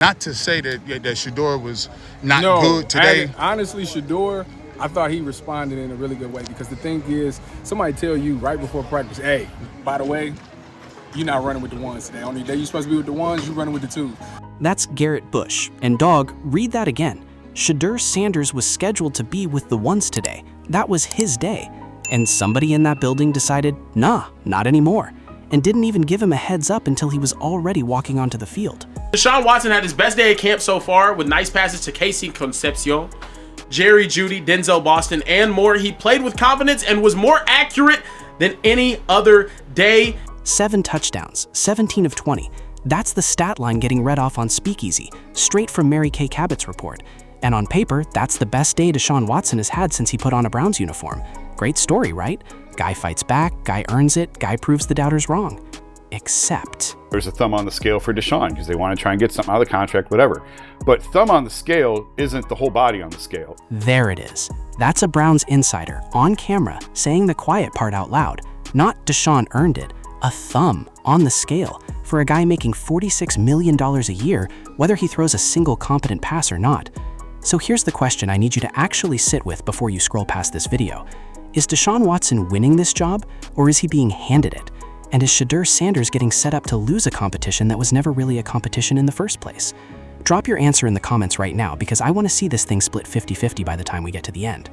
Not to say that Shedeur was not good today. Honestly, Shedeur, I thought he responded in a really good way because the thing is, somebody tell you right before practice, hey, by the way, you're not running with the ones today. Only day you're supposed to be with the ones, you're running with the twos. That's Garrett Bush. And dog, read that again. Shedeur Sanders was scheduled to be with the ones today. That was his day. And somebody in that building decided, nah, not anymore. And didn't even give him a heads up until he was already walking onto the field. Deshaun Watson had his best day at camp so far with nice passes to Casey Concepcion, Jerry Jeudy, Denzel Boston, and more. He played with confidence and was more accurate than any other day. 7 touchdowns, 17 of 20. That's the stat line getting read off on Speakeasy, straight from Mary Kay Cabot's report. And on paper, that's the best day Deshaun Watson has had since he put on a Browns uniform. Great story, right? Guy fights back, guy earns it, guy proves the doubters wrong. Except there's a thumb on the scale for Deshaun because they want to try and get something out of the contract, whatever. But thumb on the scale isn't the whole body on the scale. There it is. That's a Browns insider on camera saying the quiet part out loud. Not Deshaun earned it, a thumb on the scale for a guy making $46 million a year, whether he throws a single competent pass or not. So here's the question I need you to actually sit with before you scroll past this video. Is Deshaun Watson winning this job, or is he being handed it? And is Shedeur Sanders getting set up to lose a competition that was never really a competition in the first place? Drop your answer in the comments right now because I want to see this thing split 50-50 by the time we get to the end.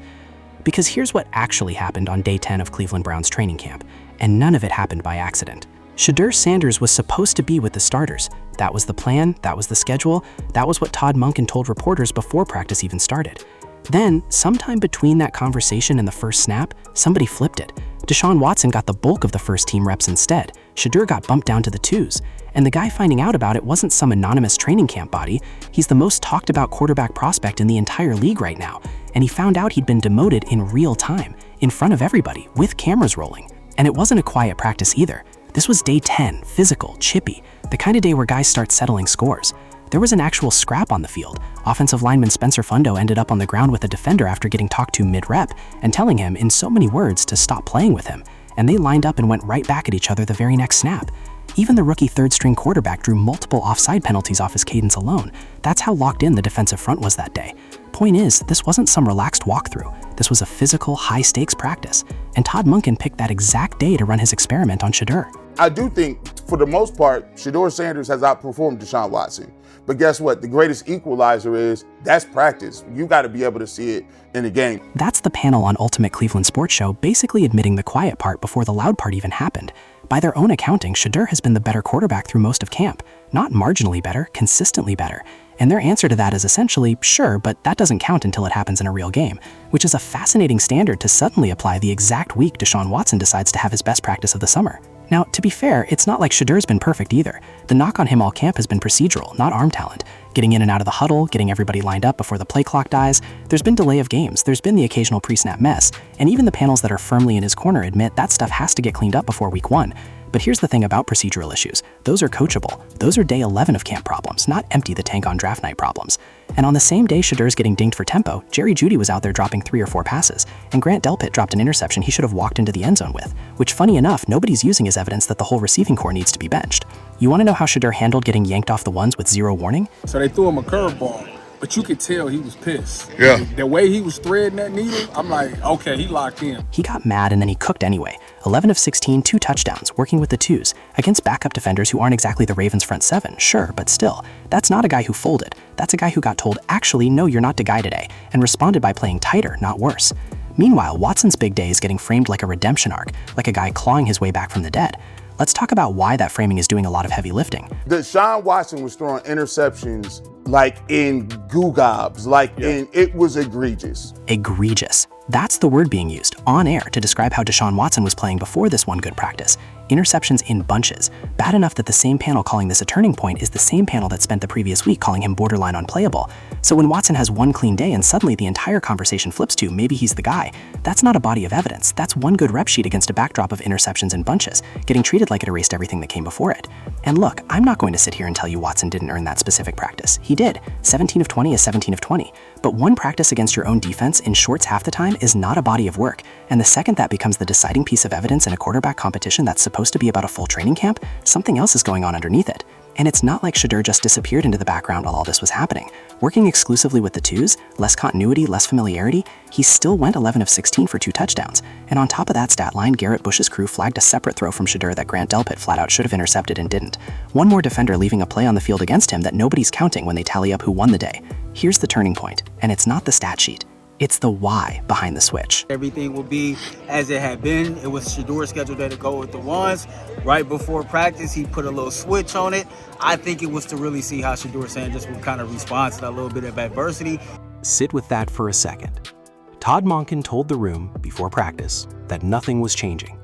Because here's what actually happened on day 10 of Cleveland Browns training camp, and none of it happened by accident. Shedeur Sanders was supposed to be with the starters. That was the plan, that was the schedule, that was what Todd Monken told reporters before practice even started. Then, sometime between that conversation and the first snap, somebody flipped it. Deshaun Watson got the bulk of the first team reps instead. Shedeur got bumped down to the twos. And the guy finding out about it wasn't some anonymous training camp body. He's the most talked about quarterback prospect in the entire league right now. And he found out he'd been demoted in real time, in front of everybody, with cameras rolling. And it wasn't a quiet practice either. This was day 10, physical, chippy, the kind of day where guys start settling scores. There was an actual scrap on the field. Offensive lineman Spencer Fundo ended up on the ground with a defender after getting talked to mid-rep and telling him in so many words to stop playing with him, and they lined up and went right back at each other the very next snap. Even the rookie third-string quarterback drew multiple offside penalties off his cadence alone. That's how locked in the defensive front was that day. Point is, this wasn't some relaxed walkthrough. This was a physical, high-stakes practice, and Todd Monken picked that exact day to run his experiment on Shedeur. I do think, for the most part, Shedeur Sanders has outperformed Deshaun Watson. But guess what? The greatest equalizer is that's practice. You got to be able to see it in the game. That's the panel on Ultimate Cleveland Sports Show basically admitting the quiet part before the loud part even happened. By their own accounting, Shedeur has been the better quarterback through most of camp. Not marginally better, consistently better. And their answer to that is essentially, sure, but that doesn't count until it happens in a real game, which is a fascinating standard to suddenly apply the exact week Deshaun Watson decides to have his best practice of the summer. Now, to be fair, it's not like Shedeur's been perfect either. The knock on him all camp has been procedural, not arm talent. Getting in and out of the huddle, getting everybody lined up before the play clock dies. There's been delay of games, there's been the occasional pre-snap mess, and even the panels that are firmly in his corner admit that stuff has to get cleaned up before week 1. But here's the thing about procedural issues. Those are coachable. Those are day 11 of camp problems, not empty the tank on draft night problems. And on the same day Shedeur's getting dinged for tempo, Jerry Jeudy was out there dropping 3 or 4 passes, and Grant Delpit dropped an interception he should have walked into the end zone with, which funny enough, nobody's using as evidence that the whole receiving corps needs to be benched. You want to know how Shedeur handled getting yanked off the ones with 0 warning? So they threw him a curveball, but you could tell he was pissed. Yeah. The way he was threading that needle, I'm like, okay, he locked in. He got mad and then he cooked anyway. 11 of 16, 2 touchdowns, working with the twos, against backup defenders who aren't exactly the Ravens' front 7, sure, but still. That's not a guy who folded. That's a guy who got told, actually, no, you're not the guy today, and responded by playing tighter, not worse. Meanwhile, Watson's big day is getting framed like a redemption arc, like a guy clawing his way back from the dead. Let's talk about why that framing is doing a lot of heavy lifting. Deshaun Watson was throwing interceptions like in goo gobs, it was egregious. Egregious. That's the word being used on air to describe how Deshaun Watson was playing before this one good practice. Interceptions in bunches. Bad enough that the same panel calling this a turning point is the same panel that spent the previous week calling him borderline unplayable. So when Watson has one clean day and suddenly the entire conversation flips to maybe he's the guy, that's not a body of evidence. That's one good rep sheet against a backdrop of interceptions in bunches, getting treated like it erased everything that came before it. And look, I'm not going to sit here and tell you Watson didn't earn that specific practice. He did. 17 of 20 is 17 of 20. But one practice against your own defense in shorts half the time is not a body of work. And the second that becomes the deciding piece of evidence in a quarterback competition that's supposed to be about a full training camp, something else is going on underneath it. And it's not like Shedeur just disappeared into the background while all this was happening. Working exclusively with the twos, less continuity, less familiarity, he still went 11 of 16 for 2 touchdowns. And on top of that stat line, Garrett Bush's crew flagged a separate throw from Shedeur that Grant Delpit flat out should have intercepted and didn't. One more defender leaving a play on the field against him that nobody's counting when they tally up who won the day. Here's the turning point, and it's not the stat sheet. It's the why behind the switch. Everything will be as it had been. It was Shedeur's schedule day to go with the ones. Right before practice, he put a little switch on it. I think it was to really see how Shedeur Sanders would kind of respond to that little bit of adversity. Sit with that for a second. Todd Monken told the room before practice that nothing was changing.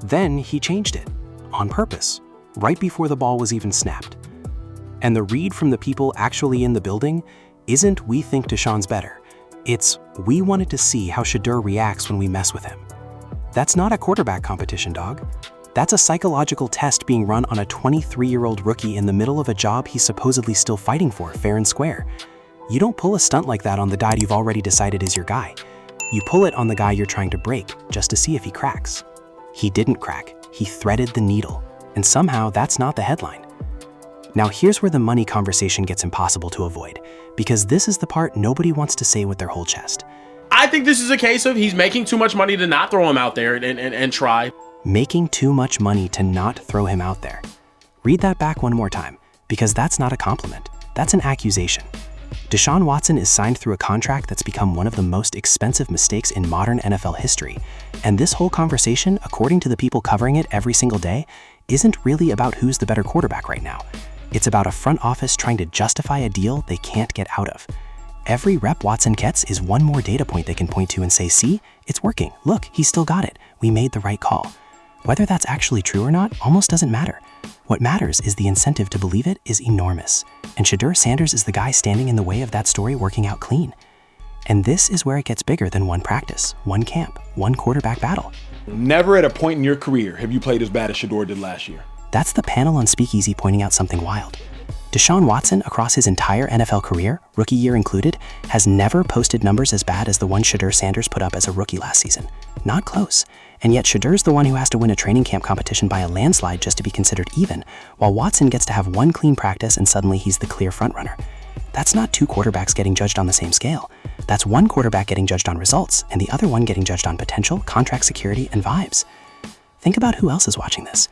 Then he changed it, on purpose, right before the ball was even snapped. And the read from the people actually in the building isn't "we think Deshaun's better." It's "we wanted to see how Shedeur reacts when we mess with him." That's not a quarterback competition, dog. That's a psychological test being run on a 23-year-old rookie in the middle of a job he's supposedly still fighting for, fair and square. You don't pull a stunt like that on the guy you've already decided is your guy. You pull it on the guy you're trying to break, just to see if he cracks. He didn't crack. He threaded the needle. And somehow that's not the headline. Now here's where the money conversation gets impossible to avoid, because this is the part nobody wants to say with their whole chest. I think this is a case of he's making too much money to not throw him out there and try. Making too much money to not throw him out there. Read that back one more time, because that's not a compliment. That's an accusation. Deshaun Watson is signed through a contract that's become one of the most expensive mistakes in modern NFL history. And this whole conversation, according to the people covering it every single day, isn't really about who's the better quarterback right now. It's about a front office trying to justify a deal they can't get out of. Every rep Watson gets is one more data point they can point to and say, see, it's working. Look, he still got it. We made the right call. Whether that's actually true or not almost doesn't matter. What matters is the incentive to believe it is enormous. And Shedeur Sanders is the guy standing in the way of that story working out clean. And this is where it gets bigger than one practice, one camp, one quarterback battle. Never at a point in your career have you played as bad as Shedeur did last year. That's the panel on Speakeasy pointing out something wild. Deshaun Watson, across his entire NFL career, rookie year included, has never posted numbers as bad as the one Shedeur Sanders put up as a rookie last season. Not close. And yet Shedeur's the one who has to win a training camp competition by a landslide just to be considered even, while Watson gets to have one clean practice and suddenly he's the clear frontrunner. That's not two quarterbacks getting judged on the same scale. That's one quarterback getting judged on results, and the other one getting judged on potential, contract security, and vibes. Think about who else is watching this.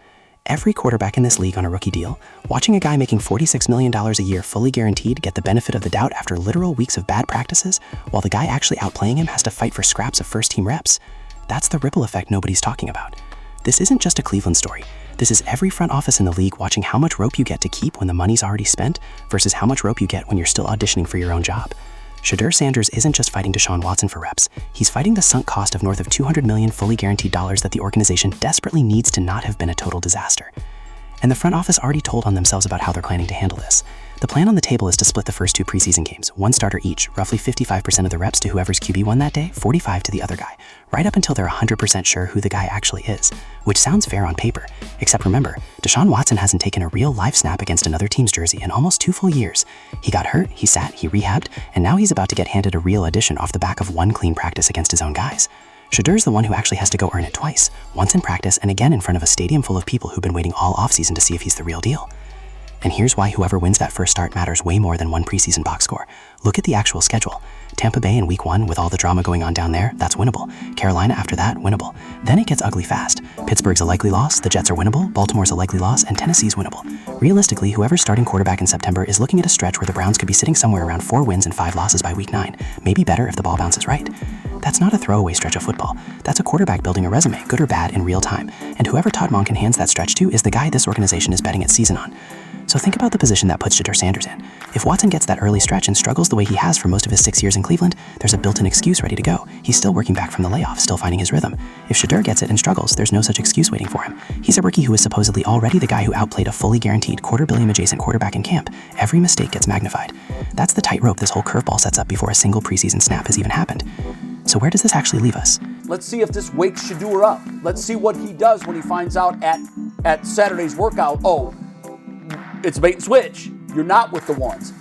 Every quarterback in this league on a rookie deal, watching a guy making $46 million a year fully guaranteed get the benefit of the doubt after literal weeks of bad practices, while the guy actually outplaying him has to fight for scraps of first-team reps. That's the ripple effect nobody's talking about. This isn't just a Cleveland story. This is every front office in the league watching how much rope you get to keep when the money's already spent versus how much rope you get when you're still auditioning for your own job. Shedeur Sanders isn't just fighting Deshaun Watson for reps. He's fighting the sunk cost of north of $200 million fully guaranteed dollars that the organization desperately needs to not have been a total disaster. And the front office already told on themselves about how they're planning to handle this. The plan on the table is to split the first 2 preseason games, one starter each, roughly 55% of the reps to whoever's QB1 that day, 45% to the other guy, right up until they're 100% sure who the guy actually is, which sounds fair on paper. Except remember, Deshaun Watson hasn't taken a real live snap against another team's jersey in almost 2 full years. He got hurt, he sat, he rehabbed, and now he's about to get handed a real addition off the back of one clean practice against his own guys. Shedeur's the one who actually has to go earn it twice, once in practice and again in front of a stadium full of people who've been waiting all offseason to see if he's the real deal. And here's why whoever wins that first start matters way more than one preseason box score. Look at the actual schedule. Tampa Bay in week 1 with all the drama going on down there, that's winnable. Carolina after that, winnable. Then it gets ugly fast. Pittsburgh's a likely loss, the Jets are winnable, Baltimore's a likely loss, and Tennessee's winnable. Realistically, whoever's starting quarterback in September is looking at a stretch where the Browns could be sitting somewhere around 4 wins and 5 losses by week 9. Maybe better if the ball bounces right. That's not a throwaway stretch of football. That's a quarterback building a resume, good or bad, in real time. And whoever Todd Monken hands that stretch to is the guy this organization is betting its season on. So think about the position that puts Shedeur Sanders in. If Watson gets that early stretch and struggles the way he has for most of his 6 years in Cleveland, there's a built-in excuse ready to go. He's still working back from the layoff, still finding his rhythm. If Shedeur gets it and struggles, there's no such excuse waiting for him. He's a rookie who is supposedly already the guy who outplayed a fully guaranteed $250 million quarterback in camp. Every mistake gets magnified. That's the tightrope this whole curveball sets up before a single preseason snap has even happened. So where does this actually leave us? Let's see if this wakes Shedeur up. Let's see what he does when he finds out at Saturday's workout, oh, it's bait and switch. You're not with the ones.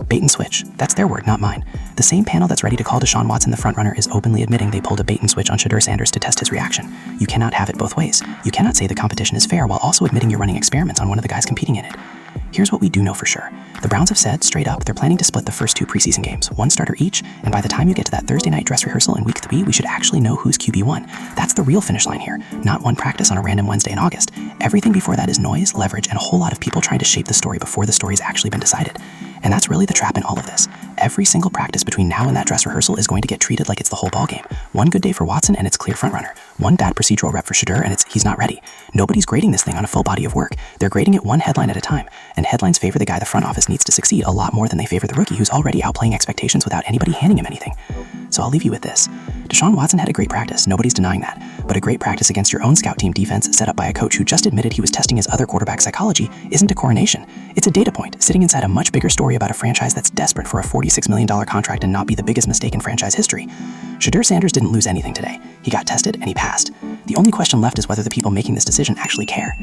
Bait and switch. That's their word, not mine. The same panel that's ready to call Deshaun Watson the frontrunner is openly admitting they pulled a bait and switch on Shedeur Sanders to test his reaction. You cannot have it both ways. You cannot say the competition is fair while also admitting you're running experiments on one of the guys competing in it. Here's what we do know for sure. The Browns have said straight up they're planning to split the first 2 preseason games, 1 starter each, and by the time you get to that Thursday night dress rehearsal in week 3, we should actually know who's QB1. That's the real finish line here, not one practice on a random Wednesday in August. Everything before that is noise, leverage, and a whole lot of people trying to shape the story before the story's actually been decided. And that's really the trap in all of this. Every single practice between now and that dress rehearsal is going to get treated like it's the whole ballgame. One good day for Watson and it's clear frontrunner. One bad procedural rep for Shedeur and he's not ready. Nobody's grading this thing on a full body of work. They're grading it one headline at a time. And headlines favor the guy the front office needs to succeed a lot more than they favor the rookie who's already outplaying expectations without anybody handing him anything. So I'll leave you with this. Deshaun Watson had a great practice, nobody's denying that. But a great practice against your own scout team defense set up by a coach who just admitted he was testing his other quarterback psychology isn't a coronation. It's a data point, sitting inside a much bigger story about a franchise that's desperate for a $46 million contract and not be the biggest mistake in franchise history. Shedeur Sanders didn't lose anything today. He got tested and he passed. The only question left is whether the people making this decision actually care.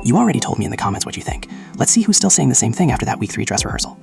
You already told me in the comments what you think. Let's see who's still saying the same thing after that week 3 dress rehearsal.